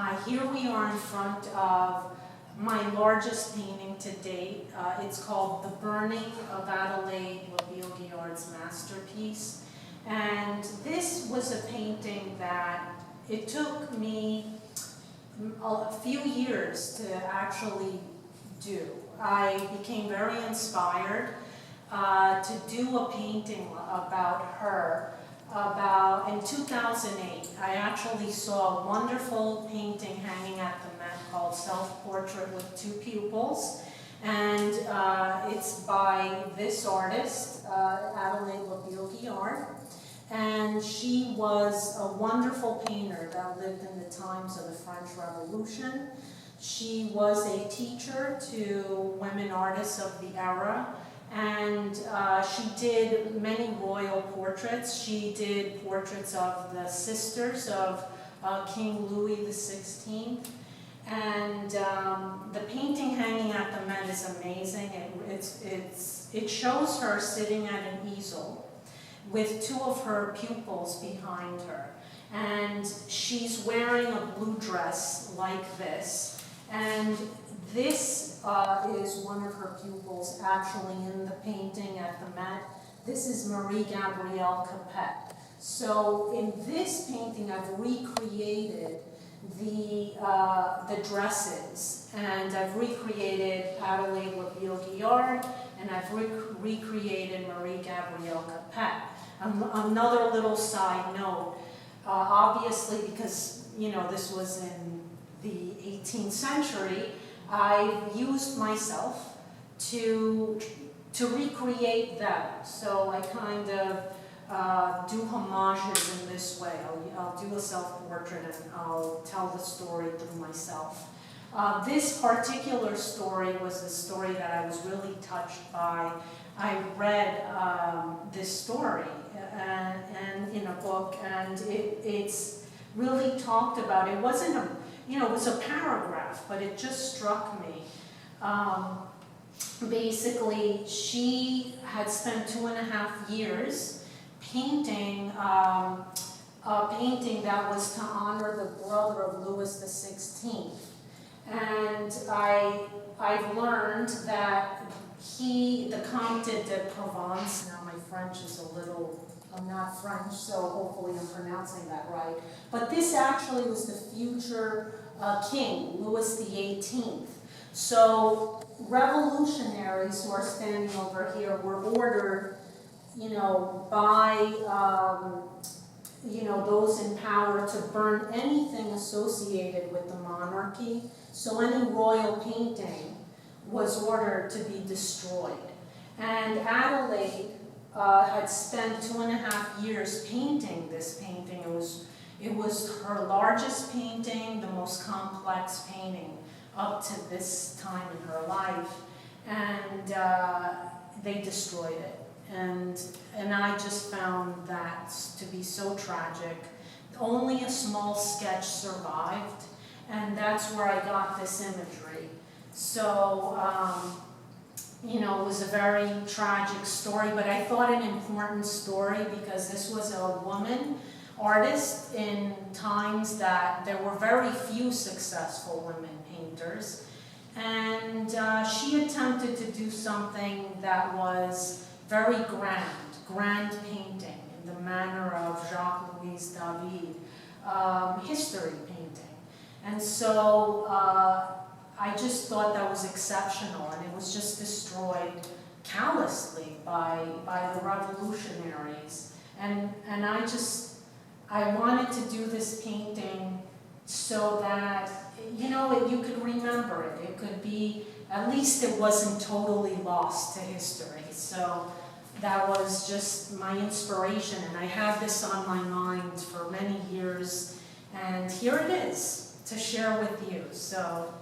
Hi, here we are in front of my largest painting to date. It's called The Burning of Adelaide Labille-Guiard's masterpiece. And this was a painting that it took me a few years to actually do. I became very inspired to do a painting about her. In 2008, I actually saw a wonderful painting hanging at the Met called Self-Portrait with Two Pupils. And it's by this artist, Adelaide Labille-Guiard. And she was a wonderful painter that lived in the times of the French Revolution. She was a teacher to women artists of the era. And she did many royal portraits. She did portraits of the sisters of King Louis XVI. And the painting hanging at the Met is amazing. It shows her sitting at an easel with two of her pupils behind her. And she's wearing a blue dress like this. And this is one of her pupils actually in the painting at the Met. This is Marie Gabrielle Capet. So in this painting, I've recreated the dresses, and I've recreated Adelaide Labille-Guiard, and I've recreated Marie Gabrielle Capet. Another little side note, obviously because this was in the 18th century, I used myself to recreate that. So I kind of do homages in this way. I'll do a self-portrait and I'll tell the story through myself. This particular story was the story that I was really touched by. I read this story and in a book, and it's really talked about. It wasn't a it was a paragraph, but it just struck me. Basically, she had spent 2.5 years painting a painting that was to honor the brother of Louis XVI. And I've learned that the Comte de Provence, now my French is a little, I'm not French, so hopefully I'm pronouncing that right. But this actually was the future king, Louis XVIII. So revolutionaries who are standing over here were ordered, by those in power to burn anything associated with the monarchy. So any royal painting was ordered to be destroyed. And Adelaide had spent 2.5 years painting this painting. It was her largest painting, the most complex painting up to this time in her life, and they destroyed it. And I just found that to be so tragic. Only a small sketch survived, and that's where I got this imagery. So, it was a very tragic story, but I thought an important story because this was a woman artist in times that there were very few successful women painters. And she attempted to do something that was very grand painting in the manner of Jacques-Louis David, history painting. And so I just thought that was exceptional, and it was just destroyed callously by the revolutionaries. And I wanted to do this painting so that, you could remember it. It could be, at least it wasn't totally lost to history. So that was just my inspiration, and I had this on my mind for many years, and here it is to share with you. So